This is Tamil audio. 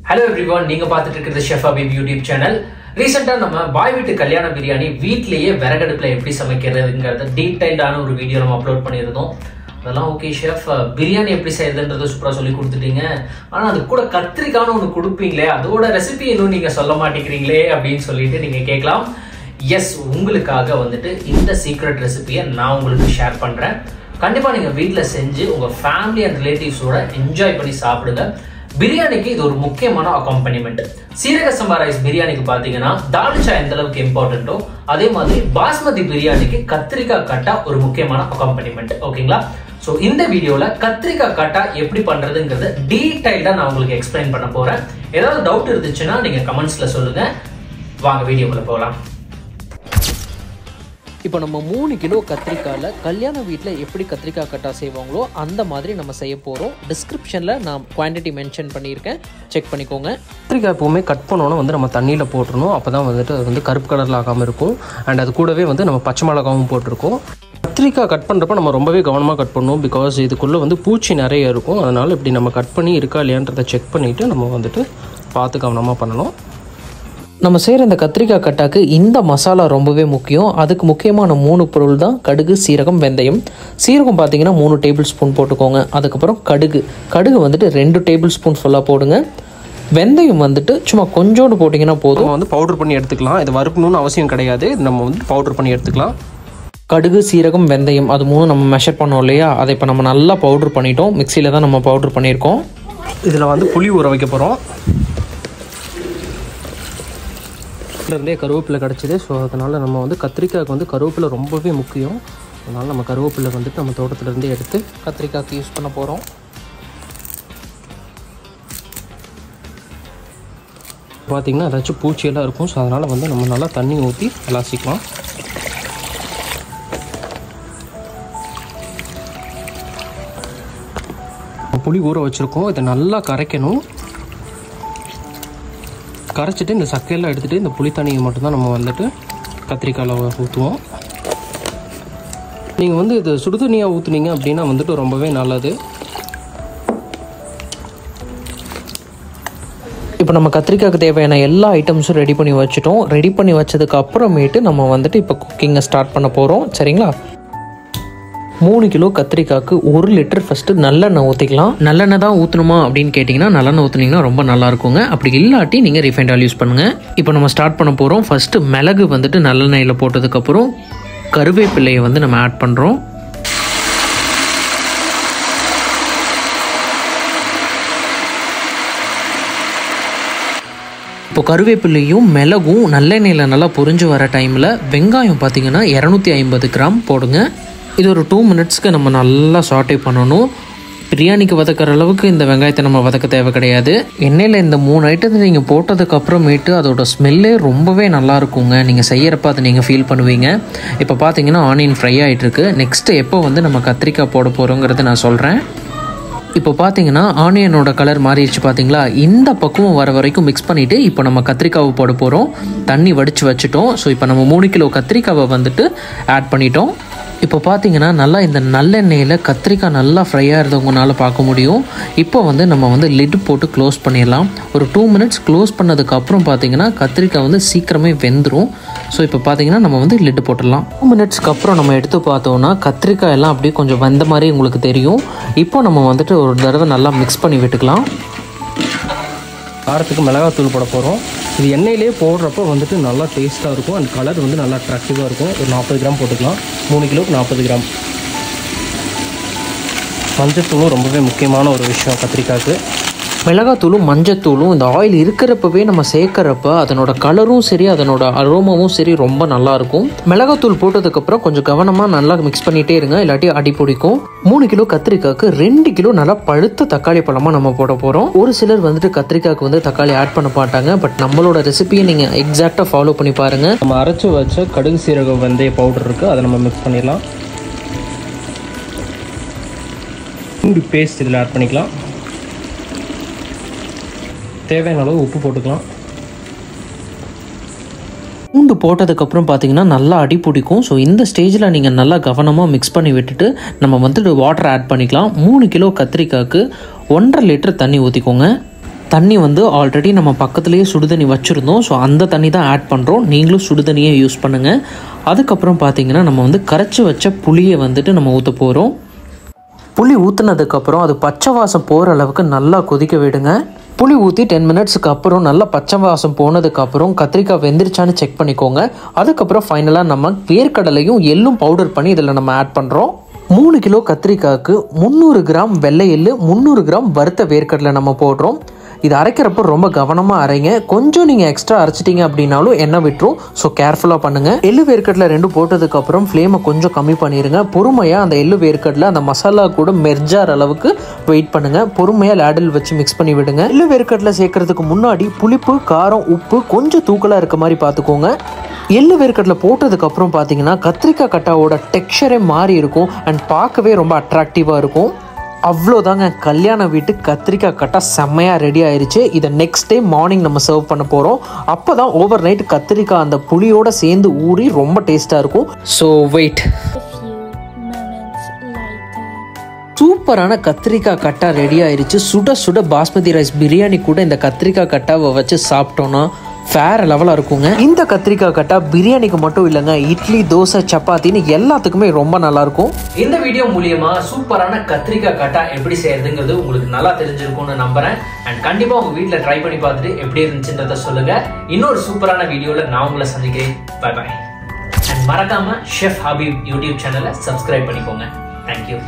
Hello everyone, நீங்க பார்த்துட்டு இருக்கிறது ஷெஃப் அபீப் யூடியூப் சேனல். ரீசெண்டா நம்ம பாய் வீட்டு கல்யாண பிரியாணி வீட்லயே விறகடுப்புல எப்படி சமைக்கிறதுங்கிறத டீடைல்டான ஒரு வீடியோ நம்ம அப்லோட் பண்ணியிருந்தோம். அதெல்லாம் ஓகே ஷெஃப், பிரியாணி எப்படி செய்யறதுன்றதை சூப்பரா சொல்லி கொடுத்துட்டீங்க. ஆனா அது கூட கத்திரிக்கான ஒன்று கொடுப்பீங்களே, அதோட ரெசிபி இன்னும் நீங்க சொல்ல மாட்டேங்கிறீங்களே அப்படின்னு சொல்லிட்டு நீங்க கேட்கலாம். எஸ், உங்களுக்காக வந்துட்டு இந்த சீக்ரெட் ரெசிபியை நான் உங்களுக்கு ஷேர் பண்றேன். கண்டிப்பா நீங்க வீட்டுல செஞ்சு உங்க ஃபேமிலி அண்ட் ரிலேட்டிவ்ஸோட என்ஜாய் பண்ணி சாப்பிடுங்க. பிரியாணிக்கு இது ஒரு முக்கியமான அக்காம்பனிமெண்ட். சீரக சம்பா ரைஸ் பிரியாணிக்கு பாத்தீங்கன்னா தால்ச்சா எந்த அளவுக்கு இம்பார்ட்டன்ட்டோ அதே மாதிரி பாஸ்மதி பிரியாணிக்கு கத்திரிக்காய் கட்டா ஒரு முக்கியமான அக்காம்பனிமெண்ட். ஓகேங்களா? சோ இந்த வீடியோல கத்திரிக்காய் கட்டா எப்படி பண்றதுங்கிறத டீடைல்டா நான் உங்களுக்கு எக்ஸ்பிளைன் பண்ண போறேன். ஏதாவது டவுட் இருந்துச்சுன்னா நீங்க கமெண்ட்ஸ்ல சொல்லுங்க. வாங்க வீடியோக்குள்ள போகலாம். இப்போ நம்ம 3 கிலோ கத்திரிக்காயில் கல்யாண வீட்டில் எப்படி கத்திரிக்காய் கட்டா செய்வாங்களோ அந்த மாதிரி நம்ம செய்ய போகிறோம். டிஸ்கிரிப்ஷனில் நான் குவான்டிட்டி மென்ஷன் பண்ணியிருக்கேன், செக் பண்ணிக்கோங்க. கத்திரிக்காய் எப்போவுமே கட் பண்ணோன்னா நம்ம தண்ணியில் போட்டுருணும். அப்போ தான் வந்துட்டு அது கருப்பு கலரில் ஆகாமல் இருக்கும். அண்ட் அது கூடவே நம்ம பச்சை மிளகாவும் போட்டிருக்கோம். கத்திரிக்காய் கட் பண்ணுறப்ப நம்ம ரொம்பவே கவனமாக கட் பண்ணணும். பிகாஸ் இதுக்குள்ளே பூச்சி நிறைய இருக்கும். அதனால் இப்படி நம்ம கட் பண்ணி இருக்கா இல்லையான்றதை செக் பண்ணிவிட்டு நம்ம பார்த்து கவனமாக பண்ணணும். நம்ம செய்கிற இந்த கத்திரிக்காய் கட்டாக்கு இந்த மசாலா ரொம்பவே முக்கியம். அதுக்கு முக்கியமான 3 பொருள் தான் கடுகு, சீரகம், வெந்தயம். சீரகம் பார்த்தீங்கன்னா 3 டேபிள் ஸ்பூன் போட்டுக்கோங்க. அதுக்கப்புறம் கடுகு 2 டேபிள் ஸ்பூன் ஃபுல்லாக போடுங்க. வெந்தயம் சும்மா கொஞ்சோண்டு போட்டிங்கன்னா போதும். பவுடர் பண்ணி எடுத்துக்கலாம். இது வறுக்கணும்னு அவசியம் கிடையாது. நம்ம பவுடர் பண்ணி எடுத்துக்கலாம். கடுகு, சீரகம், வெந்தயம் அது 3 நம்ம மெஷர் பண்ணோம் இல்லையா, அதை இப்போ நம்ம நல்லா பவுடர் பண்ணிட்டோம். மிக்சியில் தான் நம்ம பவுடர் பண்ணியிருக்கோம். இதில் புளி ஊற வைக்க போகிறோம். இருந்தே கருவேப்பிலை கிடச்சிது. ஸோ அதனால் நம்ம கத்திரிக்காய்க்கு கருவேப்பிலை ரொம்பவே முக்கியம். அதனால் நம்ம கருவேப்பிலை நம்ம தோட்டத்துலேருந்தே எடுத்து கத்திரிக்காய்க்கு யூஸ் பண்ண போகிறோம். பார்த்திங்கன்னா ஏதாச்சும் பூச்சியெல்லாம் இருக்கும். ஸோ அதனால் நம்ம நல்லா தண்ணி ஊற்றி அலாசிக்கலாம். புளி ஊற வச்சுருக்கோம். இதை நல்லா கரைக்கணும். கரைச்சிட்டு இந்த சக்கையெல்லாம் எடுத்துகிட்டு இந்த புளி தண்ணியை மட்டும்தான் நம்ம கத்திரிக்காயில் ஊற்றுவோம். நீங்கள் இது சுடுதண்ணியாக ஊற்றுனீங்க அப்படின்னா ரொம்பவே நல்லது. இப்போ நம்ம கத்திரிக்காய்க்கு தேவையான எல்லா ஐட்டம்ஸும் ரெடி பண்ணி வச்சுட்டோம். ரெடி பண்ணி வச்சதுக்கு அப்புறமேட்டு நம்ம இப்போ குக்கிங்கை ஸ்டார்ட் பண்ண போகிறோம். சரிங்களா? 3 கிலோ கத்திரிக்காய்க்கு 1 லிட்டர் ஃபஸ்ட்டு நல்லெண்ணெய் ஊற்றிக்கலாம். நல்லெண்ணெய் தான் ஊற்றணுமா அப்படின்னு கேட்டிங்கன்னா நல்லெண்ணெய் ஊற்றுனீங்கன்னா ரொம்ப நல்லா இருக்குங்க. அப்படி இல்லாட்டி நீங்கள் ரிஃபைண்ட் ஆயில் யூஸ் பண்ணுங்கள். இப்போ நம்ம ஸ்டார்ட் பண்ண போகிறோம். ஃபஸ்ட்டு மிளகு நல்லெண்ணெயில் போட்டதுக்கப்புறம் கருவேப்பிலையை நம்ம ஆட் பண்ணுறோம். இப்போ கருவேப்பிலையும் மிளகும் நல்லெண்ணெயில் நல்லா பொரிஞ்சு வர டைமில் வெங்காயம் பார்த்திங்கன்னா 250 கிராம் போடுங்க. இது ஒரு 2 மினிட்ஸ்க்கு நம்ம நல்லா சாட்டே பண்ணணும். பிரியாணிக்கு வதக்கிற அளவுக்கு இந்த வெங்காயத்தை நம்ம வதக்க தேவை கிடையாது. எண்ணெயில் இந்த 3 ஐட்டத்தை நீங்கள் போட்டதுக்கு அப்புறமேட்டு அதோட ஸ்மெல்லே ரொம்பவே நல்லா இருக்குங்க. நீங்கள் செய்யறப்ப அதை நீங்கள் ஃபீல் பண்ணுவீங்க. இப்போ பார்த்தீங்கன்னா ஆனியன் ஃப்ரை ஆகிட்டுருக்கு. நெக்ஸ்ட்டு எப்போ நம்ம கத்திரிக்காய் போட போகிறோங்கிறத நான் சொல்கிறேன். இப்போ பார்த்தீங்கன்னா ஆனியனோட கலர் மாறிடுச்சு பார்த்தீங்களா? இந்த பக்குவம் வர வரைக்கும் மிக்ஸ் பண்ணிவிட்டு இப்போ நம்ம கத்திரிக்காவை போட போகிறோம். தண்ணி வடித்து வச்சுட்டோம். ஸோ இப்போ நம்ம 3 கிலோ கத்திரிக்காவை ஆட் பண்ணிட்டோம். இப்போ பார்த்தீங்கன்னா நல்லா இந்த நல்லெண்ணெயில் கத்திரிக்காய் நல்லா ஃப்ரை ஆகிறதுங்கனால பார்க்க முடியும். இப்போ நம்ம லிட் போட்டு க்ளோஸ் பண்ணிடலாம். ஒரு 2 மினிட்ஸ் க்ளோஸ் பண்ணதுக்கப்புறம் பார்த்தீங்கன்னா கத்திரிக்காய் சீக்கிரமே வெந்துடும். ஸோ இப்போ பார்த்தீங்கன்னா நம்ம லிட் போட்டுடலாம். 2 மினிட்ஸ்க்கு அப்புறம் நம்ம எடுத்து பார்த்தோன்னா கத்திரிக்காய் எல்லாம் அப்படியே கொஞ்சம் வெந்த மாதிரி உங்களுக்கு தெரியும். இப்போ நம்ம ஒரு தடவை நல்லா மிக்ஸ் பண்ணி விட்டுக்கலாம். காரத்துக்கு மிளகாத்தூள் போட போகிறோம். இது எண்ணெயிலே போடுறப்போ நல்லா டேஸ்ட்டாக இருக்கும். அண்ட் கலர் நல்லா அட்ராக்டிவாக இருக்கும். ஒரு 40 கிராம் போட்டுக்கலாம். 3 கிலோவுக்கு 40 கிராம். மஞ்சத்தூளும் ரொம்பவே முக்கியமான ஒரு விஷயம் கத்திரிக்காய்க்கு. மிளகாத்தூளும் மஞ்சத்தூளும் இந்த ஆயில் இருக்கிறப்பவே நம்ம சேர்க்குறப்ப அதனோட கலரும் சரி அதனோட அரோமாவும் சரி ரொம்ப நல்லாயிருக்கும். மிளகாத்தூள் போட்டதுக்கப்புறம் கொஞ்சம் கவனமாக நல்லா மிக்ஸ் பண்ணிகிட்டே இருங்க, இல்லாட்டி அடி பிடிக்கும். 3 கிலோ கத்திரிக்காய்க்கு 2 கிலோ நல்லா பழுத்த தக்காளி பழமாக நம்ம போட போகிறோம். ஒரு சிலர் தக்காளிக்காய்க்கு தக்காளி ஆட் பண்ண மாட்டாங்க. பட் நம்மளோட ரெசிபியை நீங்கள் எக்ஸாக்டாக ஃபாலோ பண்ணி பாருங்கள். நம்ம அரைச்சி வச்ச கடுகு சீரகம் வெந்தய பவுடர் இருக்குது, அதை நம்ம மிக்ஸ் பண்ணிடலாம். பூண்டு பேஸ்ட் இதில் ஆட் பண்ணிக்கலாம். தேவையான அளவு உப்பு போட்டுக்கலாம். பூண்டு போட்டதுக்கப்புறம் பார்த்தீங்கன்னா நல்லா அடி பிடிக்கும். ஸோ இந்த ஸ்டேஜில் நீங்கள் நல்லா கவனமாக மிக்ஸ் பண்ணி விட்டுட்டு நம்ம வாட்டர் ஆட் பண்ணிக்கலாம். 3 கிலோ கத்திரிக்காய்க்கு 1.5 லிட்டர் தண்ணி ஊற்றிக்கோங்க. தண்ணி வந்து ஆல்ரெடி நம்ம பக்கத்துலேயே சுடுதண்ணி வச்சுருந்தோம். ஸோ அந்த தண்ணி தான் ஆட் பண்ணுறோம். நீங்களும் சுடுதண்ணியே யூஸ் பண்ணுங்கள். அதுக்கப்புறம் பார்த்திங்கன்னா நம்ம வந்து கரைச்சி வச்ச புளியை வந்துட்டு நம்ம ஊற்ற போகிறோம். புளி ஊற்றுனதுக்கப்புறம் அது பச்சை வாசம் போகிற அளவுக்கு நல்லா கொதிக்க விடுங்க. புளி ஊற்றி 10 மினிட்ஸுக்கு அப்புறம் நல்லா பச்சை வாசம் போனதுக்கப்புறம் கத்திரிக்காய் வெந்திருச்சான்னு செக் பண்ணிக்கோங்க. அதுக்கப்புறம் ஃபைனலாக நம்ம வேர்க்கடலையும் எள்ளும் பவுடர் பண்ணி இதில் நம்ம ஆட் பண்ணுறோம். 3 கிலோ கத்திரிக்காய்க்கு 300 கிராம் வெள்ளை எள்ளு, 300 கிராம் வறுத்த வேர்க்கடலை நம்ம போடுறோம். இது அரைக்கிறப்போ ரொம்ப கவனமாக அரைங்க. கொஞ்சம் நீங்கள் எக்ஸ்ட்ரா அரைச்சிட்டிங்க அப்படின்னாலும் எண்ணெய் விட்டுரும். ஸோ கேர்ஃபுல்லாக பண்ணுங்கள். எள்ளு வேர்க்கடலை 2 போட்டதுக்கப்புறம் ஃப்ளேமை கொஞ்சம் கம்மி பண்ணிடுங்க. பொறுமையாக அந்த எள்ளு வேர்க்கடலை அந்த மசாலா கூட மெர்ஜார் அளவுக்கு வெயிட் பண்ணுங்கள். பொறுமையாக லேடில் வச்சு மிக்ஸ் பண்ணி விடுங்க. எள்ளு வேர்க்கடலை சேர்க்கறதுக்கு முன்னாடி புளிப்பு, காரம், உப்பு கொஞ்சம் தூக்கலாக இருக்க மாதிரி பார்த்துக்கோங்க. எள்ளு வேர்க்கடலை போட்டதுக்கப்புறம் பார்த்தீங்கன்னா கத்திரிக்காய் கட்டாவோட டெக்ஸ்சரே மாறி இருக்கும் அண்ட் பார்க்கவே ரொம்ப அட்ராக்டிவாக இருக்கும். அவ்வளோதாங்க, கல்யாண வீட்டு கத்திரிக்காய் கட்டா செம்மையாக ரெடி ஆயிடுச்சு. இதை நெக்ஸ்ட் டே மார்னிங் நம்ம சர்வ் பண்ண போகிறோம். அப்போ தான் ஓவர் நைட் கத்திரிக்காய் அந்த புளியோட சேர்ந்து ஊறி ரொம்ப டேஸ்ட்டாக இருக்கும். So wait. சூப்பரான கத்திரிக்காய் கட்டா ரெடி ஆயிடுச்சு. சுட சுட பாஸ்மதி ரைஸ் பிரியாணி கூட இந்த கத்திரிக்காய் கட்டாவை வச்சு சாப்பிட்டோன்னா வேற லெவலாக இருக்குங்க. இந்த கத்திரிக்காய் கட்டா பிரியாணிக்கு மட்டும் இல்லைங்க, இட்லி, தோசை, சப்பாத்தின்னு எல்லாத்துக்குமே ரொம்ப நல்லாயிருக்கும். இந்த வீடியோ மூலியமா சூப்பரான கத்திரிக்காய் கட்டா எப்படி செய்யறதுங்கிறது உங்களுக்கு நல்லா தெரிஞ்சிருக்கும்னு நம்புறேன். அண்ட் கண்டிப்பா உங்க வீட்டில் ட்ரை பண்ணி பார்த்துட்டு எப்படி இருந்துச்சுன்றத சொல்லுங்க. இன்னொரு சூப்பரான வீடியோவில் நான் உங்களை சந்திக்கிறேன். Bye bye. அண்ட் மறக்காம ஷெஃப் ஹபீப் யூடியூப் சேனலை சப்ஸ்கிரைப் பண்ணிக்கோங்க. தேங்க்யூ.